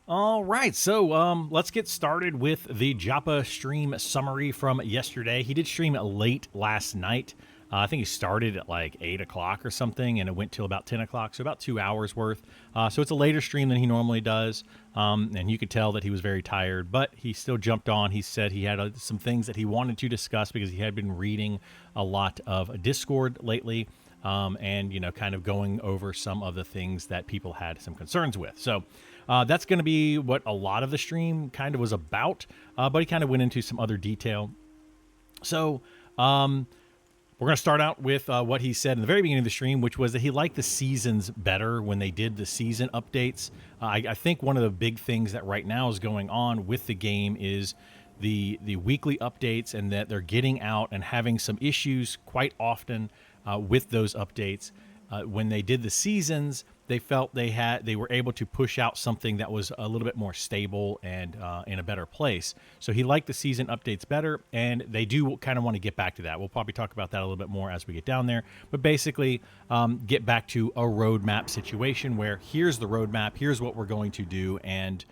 All right, so let's get started with the Joppa stream summary from yesterday. He did stream late last night. I think he started at like 8 o'clock or something, and it went till about 10 o'clock, so about 2 hours worth. So it's a later stream than he normally does, and you could tell that he was very tired, but he still jumped on. He said he had some things that he wanted to discuss because he had been reading a lot of Discord lately. And kind of going over some of the things that people had some concerns with. So that's going to be what a lot of the stream kind of was about, but he kind of went into some other detail. So we're going to start out with what he said in the very beginning of the stream, which was that he liked the seasons better when they did the season updates. I think one of the big things that right now is going on with the game is the weekly updates, and that they're getting out and having some issues quite often with those updates. When they did the seasons, they felt they were able to push out something that was a little bit more stable and in a better place. So he liked the season updates better, and they do kind of want to get back to that. We'll probably talk about that a little bit more as we get down there. But basically, get back to a roadmap situation where here's the roadmap, here's what we're going to do, and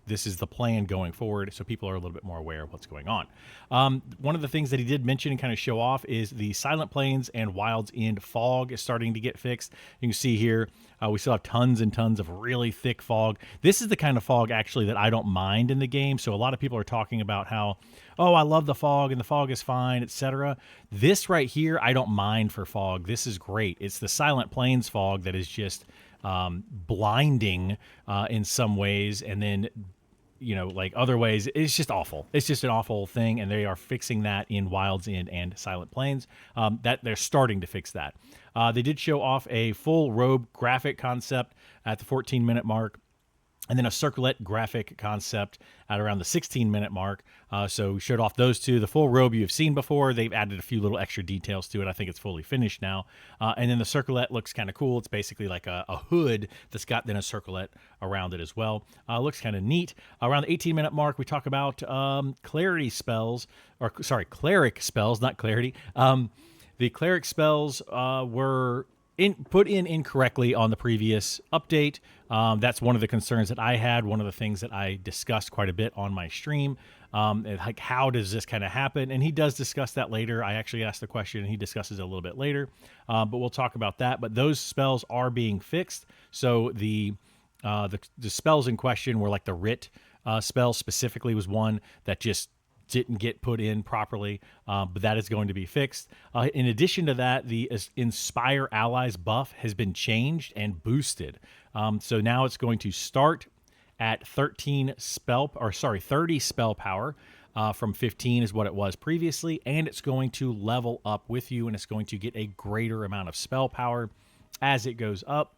this is the plan going forward, so people are a little bit more aware of what's going on. One of the things that he did mention and kind of show off is the Silent Plains and Wild's End fog is starting to get fixed. You can see here, we still have tons and tons of really thick fog. This is the kind of fog actually that I don't mind in the game. So a lot of people are talking about how, oh, I love the fog and the fog is fine, etc. This right here, I don't mind for fog. This is great. It's the Silent Plains fog that is just blinding in some ways, and then like other ways it's just awful. It's just an awful thing, and they are fixing that in Wild's End and Silent Plains. That they're starting to fix that. They did show off a full robe graphic concept at the 14-minute mark, and then a circlet graphic concept at around the 16-minute mark. So we showed off those two. The full robe you've seen before. They've added a few little extra details to it. I think it's fully finished now. And then the circlet looks kind of cool. It's basically like a hood that's got then a circlet around it as well. Looks kind of neat. Around the 18-minute mark, we talk about cleric spells, not clarity. The cleric spells were put in incorrectly on the previous update. That's one of the concerns that I had, one of the things that I discussed quite a bit on my stream. Like, how does this kind of happen? And he does discuss that later. I actually asked the question, and he discusses it a little bit later. But we'll talk about that. But those spells are being fixed. So the spells in question were like the writ spell specifically was one that just didn't get put in properly, but that is going to be fixed. In addition to that, the Inspire Allies buff has been changed and boosted. So now it's going to start at 30 spell power. From 15 is what it was previously, and it's going to level up with you, and it's going to get a greater amount of spell power as it goes up.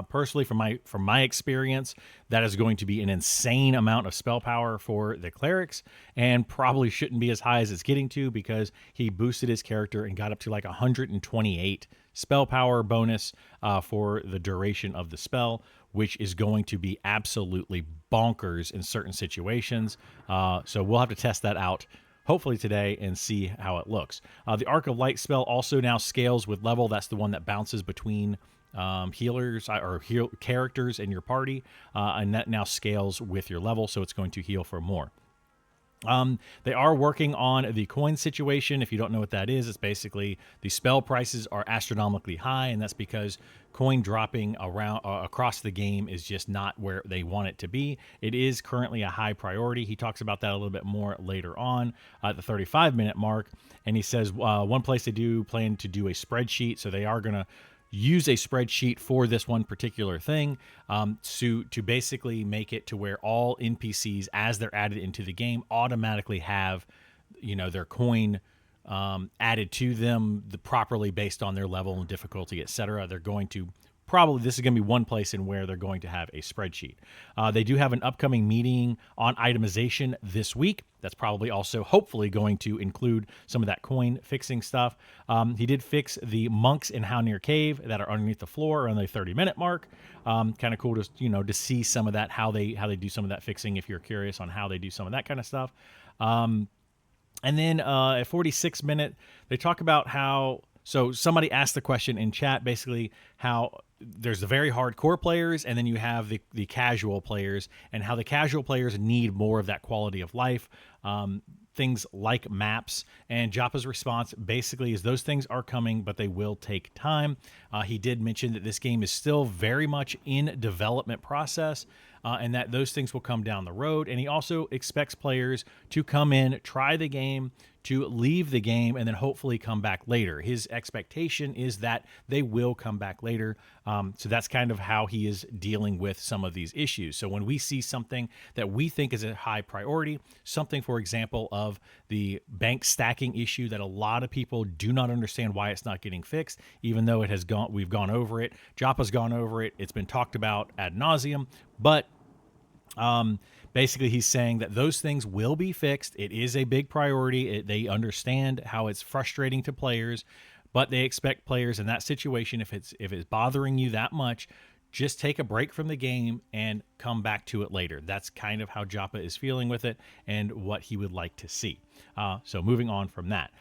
Personally, from my experience, that is going to be an insane amount of spell power for the clerics, and probably shouldn't be as high as it's getting to, because he boosted his character and got up to like 128 spell power bonus for the duration of the spell, which is going to be absolutely bonkers in certain situations. So we'll have to test that out hopefully today and see how it looks. The Arc of Light spell also now scales with level. That's the one that bounces between healers or characters in your party, and that now scales with your level, so it's going to heal for more. They are working on the coin situation. If you don't know what that is, it's basically the spell prices are astronomically high, and that's because coin dropping around across the game is just not where they want it to be. It is currently a high priority. He talks about that a little bit more later on at the 35-minute mark, and he says one place they do plan to do a spreadsheet, so they are going to use a spreadsheet for this one particular thing, to basically make it to where all NPCs, as they're added into the game, automatically have, their coin added to them properly based on their level and difficulty, etc. They're going to this is going to be one place in where they're going to have a spreadsheet. They do have an upcoming meeting on itemization this week. That's probably also hopefully going to include some of that coin fixing stuff. He did fix the monks in Haunir Cave that are underneath the floor around the 30-minute mark. Kind of cool to see some of that, how they do some of that fixing, if you're curious on how they do some of that kind of stuff. And then at 46-minute, they talk about how So somebody asked the question in chat, basically how there's the very hardcore players, and then you have the casual players, and how the casual players need more of that quality of life. Things like maps. And Joppa's response basically is those things are coming, but they will take time. He did mention that this game is still very much in development process, and that those things will come down the road. And he also expects players to come in, try the game, to leave the game, and then hopefully come back later. His expectation is that they will come back later. So that's kind of how he is dealing with some of these issues. So when we see something that we think is a high priority, something, for example, of the bank stacking issue that a lot of people do not understand why it's not getting fixed, even though we've gone over it. Joppa's gone over it. It's been talked about ad nauseum, but basically, he's saying that those things will be fixed. It is a big priority. They understand how it's frustrating to players, but they expect players in that situation, if it's bothering you that much, just take a break from the game and come back to it later. That's kind of how Joppa is feeling with it and what he would like to see. So moving on from that.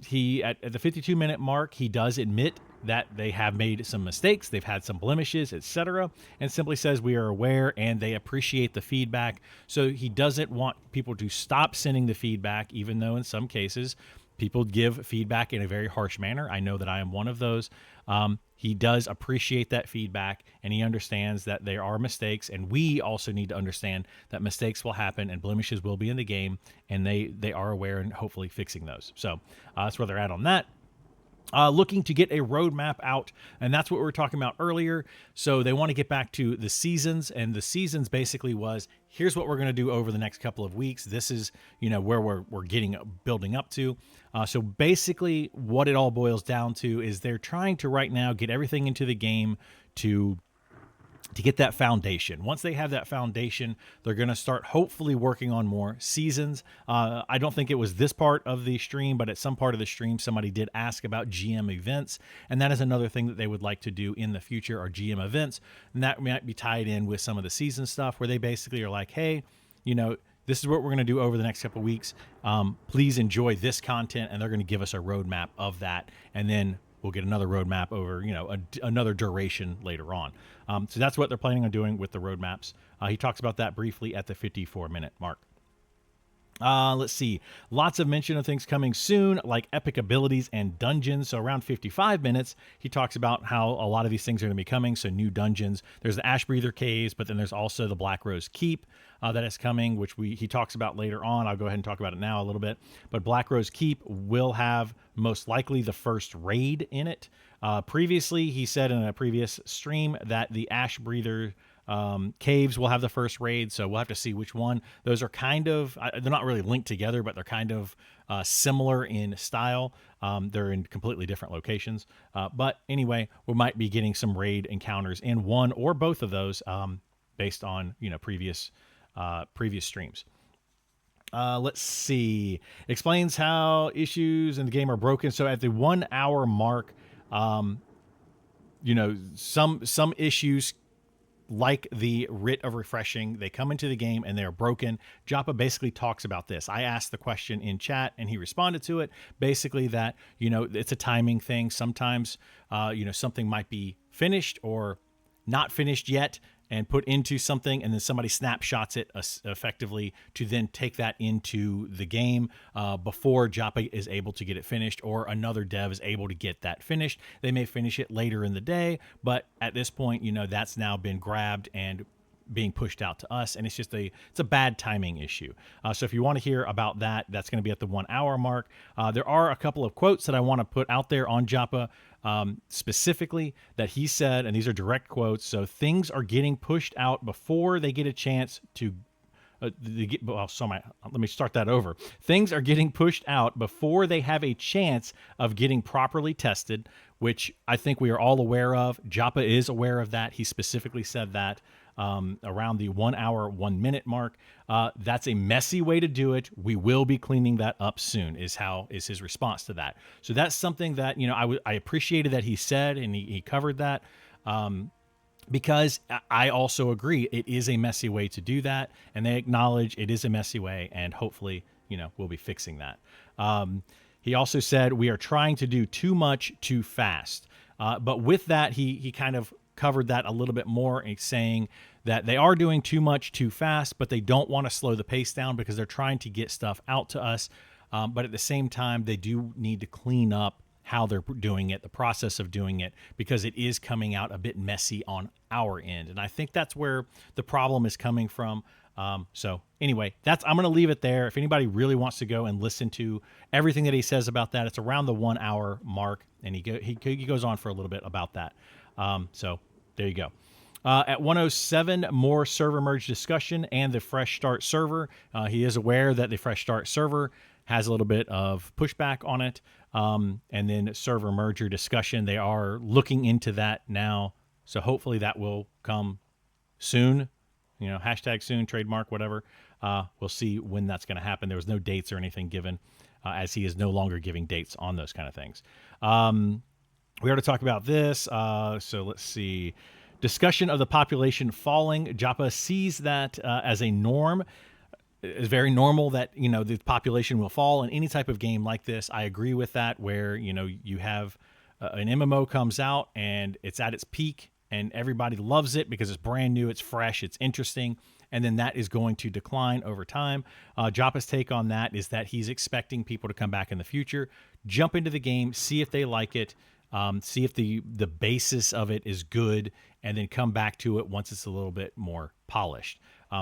He at the 52-minute mark, he does admit that they have made some mistakes, they've had some blemishes, etc., and simply says we are aware and they appreciate the feedback. So he doesn't want people to stop sending the feedback, even though in some cases people give feedback in a very harsh manner. I know that I am one of those. He does appreciate that feedback, and he understands that there are mistakes, and we also need to understand that mistakes will happen and blemishes will be in the game, and they are aware and hopefully fixing those. So that's where they're at on that. Looking to get a roadmap out, and that's what we were talking about earlier. So they want to get back to the seasons, and the seasons basically was, here's what we're going to do over the next couple of weeks. This is, where we're building up to. So basically what it all boils down to is they're trying to right now get everything into the game to get that foundation. Once they have that foundation, they're going to start hopefully working on more seasons. I don't think it was this part of the stream, but at some part of the stream, somebody did ask about GM events, and that is another thing that they would like to do in the future, are GM events, and that might be tied in with some of the season stuff where they basically are like, hey, this is what we're going to do over the next couple of weeks. Please enjoy this content, and they're going to give us a roadmap of that, and then we'll get another roadmap over, another duration later on. So that's what they're planning on doing with the roadmaps. He talks about that briefly at the 54-minute mark. Let's see. Lots of mention of things coming soon, like epic abilities and dungeons. So around 55 minutes, he talks about how a lot of these things are going to be coming. So new dungeons. There's the Ash Breather Caves, but then there's also the Black Rose Keep that is coming, which he talks about later on. I'll go ahead and talk about it now a little bit. But Black Rose Keep will have most likely the first raid in it. Previously, he said in a previous stream that the Ash Breather caves will have the first raid, so we'll have to see which one. Those are kind of, they're not really linked together, but they're kind of similar in style. They're in completely different locations. But anyway, we might be getting some raid encounters in one or both of those based on previous streams. Let's see. Explains how issues in the game are broken. So at the 1 hour mark, some issues like the writ of refreshing, they come into the game and they're broken. Joppa basically talks about this. I asked the question in chat and he responded to it. Basically that, it's a timing thing. Sometimes, something might be finished or not finished yet and put into something, and then somebody snapshots it effectively to then take that into the game before Joppa is able to get it finished, or another dev is able to get that finished. They may finish it later in the day, but at this point, that's now been grabbed and being pushed out to us, and it's a bad timing issue. So if you want to hear about that, that's going to be at the 1 hour mark. There are a couple of quotes that I want to put out there on Joppa, specifically that he said, and these are direct quotes. So things are getting pushed out before they get a chance to let me start that over. Things are getting pushed out before they have a chance of getting properly tested, which I think we are all aware of. Joppa is aware of that. He specifically said that around the 1 hour, 1 minute mark. That's a messy way to do it. We will be cleaning that up soon, is his response to that. So that's something that, I appreciated that he said, and he covered that. Because I also agree it is a messy way to do that, and they acknowledge it is a messy way, and hopefully, we'll be fixing that. He also said, we are trying to do too much too fast. But with that, he kind of covered that a little bit more, saying that they are doing too much too fast, but they don't want to slow the pace down because they're trying to get stuff out to us. But at the same time, they do need to clean up how they're doing it, the process of doing it, because it is coming out a bit messy on our end. And I think that's where the problem is coming from. So anyway, I'm going to leave it there. If anybody really wants to go and listen to everything that he says about that, it's around the 1 hour mark, and he goes on for a little bit about that. So there you go. At 107, more server merge discussion and the fresh start server. He is aware that the fresh start server has a little bit of pushback on it. And then server merger discussion, they are looking into that now. So hopefully that will come soon. Hashtag soon, trademark, whatever. We'll see when that's going to happen. There was no dates or anything given, as he is no longer giving dates on those kind of things. We already talked about this. So let's see. Discussion of the population falling. Joppa sees that as a norm. It's very normal that, the population will fall in any type of game like this. I agree with that, where, you have an MMO comes out and it's at its peak and everybody loves it because it's brand new, it's fresh, it's interesting. And then that is going to decline over time. Joppa's take on that is that he's expecting people to come back in the future, jump into the game, see if they like it, see if the basis of it is good, and then come back to it once it's a little bit more polished.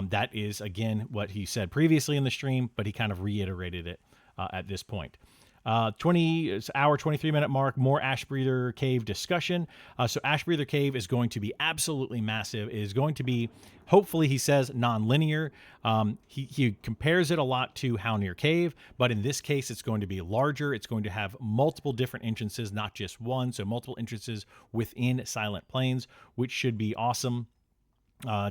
That is, again, what he said previously in the stream, but he kind of reiterated it at this point. 23-minute mark, more Ash Breather Cave discussion. So Ash Breather Cave is going to be absolutely massive. It is going to be, hopefully, he says, non-linear. He compares it a lot to Hownir Cave, but in this case, it's going to be larger. It's going to have multiple different entrances, not just one. So multiple entrances within Silent Plains, which should be awesome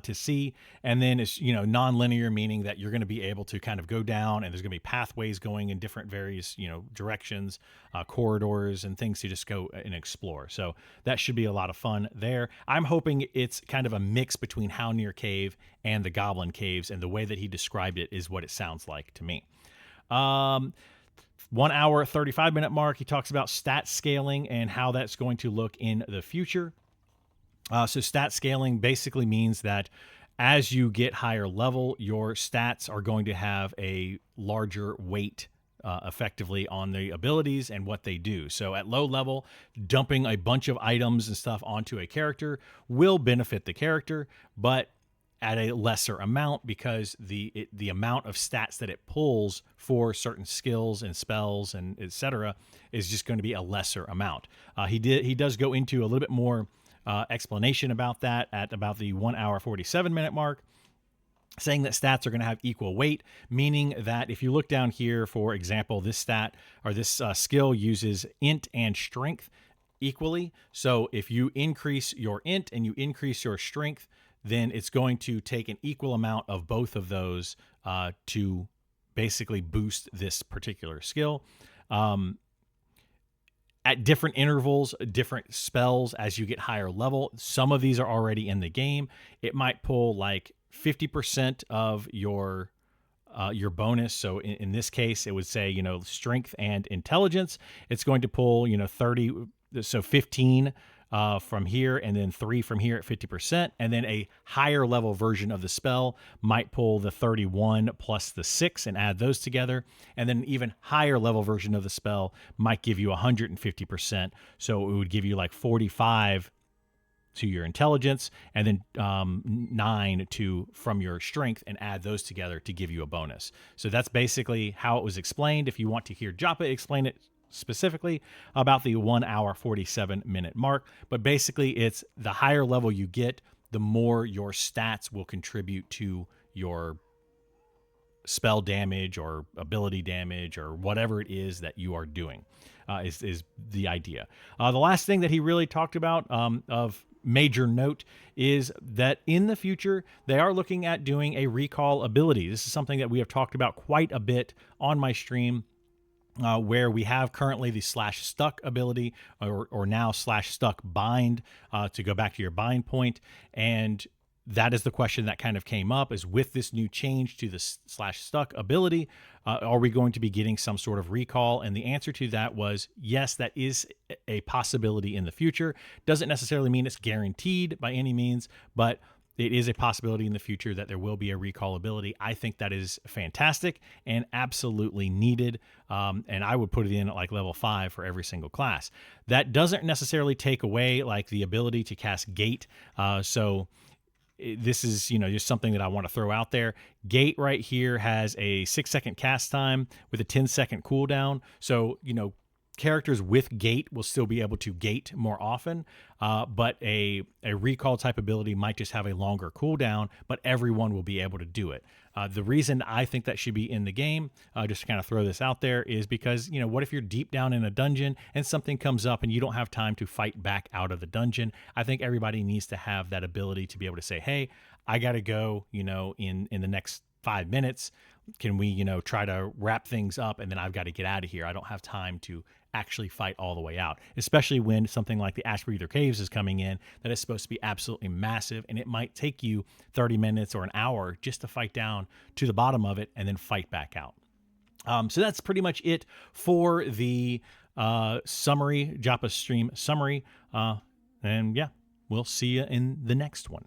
to see. And then it's, non-linear, meaning that you're going to be able to kind of go down and there's going to be pathways going in different various, directions, corridors and things to just go and explore. So that should be a lot of fun there. I'm hoping it's kind of a mix between Hownir Cave and the Goblin Caves, and the way that he described it is what it sounds like to me. 1 hour, 35-minute mark, he talks about stat scaling and how that's going to look in the future. So stat scaling basically means that as you get higher level, your stats are going to have a larger weight effectively on the abilities and what they do. So at low level, dumping a bunch of items and stuff onto a character will benefit the character, but at a lesser amount, because the amount of stats that it pulls for certain skills and spells and etc. is just going to be a lesser amount. He does go into a little bit more explanation about that at about the 1 hour 47-minute mark, saying that stats are going to have equal weight, meaning that if you look down here, for example, this stat or this skill uses int and strength equally. So if you increase your int and you increase your strength, then it's going to take an equal amount of both of those to basically boost this particular skill. At different intervals, different spells as you get higher level. Some of these are already in the game. It might pull like 50% of your bonus. So in this case, it would say, strength and intelligence. It's going to pull, 30, so 15 from here, and then 3 from here at 50%. And then a higher level version of the spell might pull the 31 plus the 6 and add those together. And then an even higher level version of the spell might give you 150%. So it would give you like 45 to your intelligence, and then 9 from your strength, and add those together to give you a bonus. So that's basically how it was explained. If you want to hear Joppa explain it specifically about the 1 hour 47-minute mark, but basically it's the higher level you get, the more your stats will contribute to your spell damage or ability damage or whatever it is that you are doing, is the idea. The last thing that he really talked about of major note is that in the future they are looking at doing a recall ability. This is something that we have talked about quite a bit on my stream, where we have currently the /stuck ability, or now /stuck bind, to go back to your bind point. And that is the question that kind of came up, is with this new change to the slash stuck ability, are we going to be getting some sort of recall? And the answer to that was yes, that is a possibility in the future. Doesn't necessarily mean it's guaranteed by any means, but it is a possibility in the future that there will be a recall ability. I think that is fantastic and absolutely needed. And I would put it in at like level 5 for every single class. That doesn't necessarily take away like the ability to cast Gate. So this is, just something that I want to throw out there. Gate right here has a 6-second cast time with a 10-second cooldown. So, characters with Gate will still be able to gate more often, but a recall type ability might just have a longer cooldown, but everyone will be able to do it. The reason I think that should be in the game, just to kind of throw this out there, is because, what if you're deep down in a dungeon and something comes up and you don't have time to fight back out of the dungeon? I think everybody needs to have that ability to be able to say, hey, I got to go, in the next 5 minutes. Can we, try to wrap things up, and then I've got to get out of here. I don't have time to actually fight all the way out, especially when something like the Ash Breather Caves is coming in that is supposed to be absolutely massive, and it might take you 30 minutes or an hour just to fight down to the bottom of it and then fight back out. So that's pretty much it for the summary, Joppa stream summary. And yeah, we'll see you in the next one.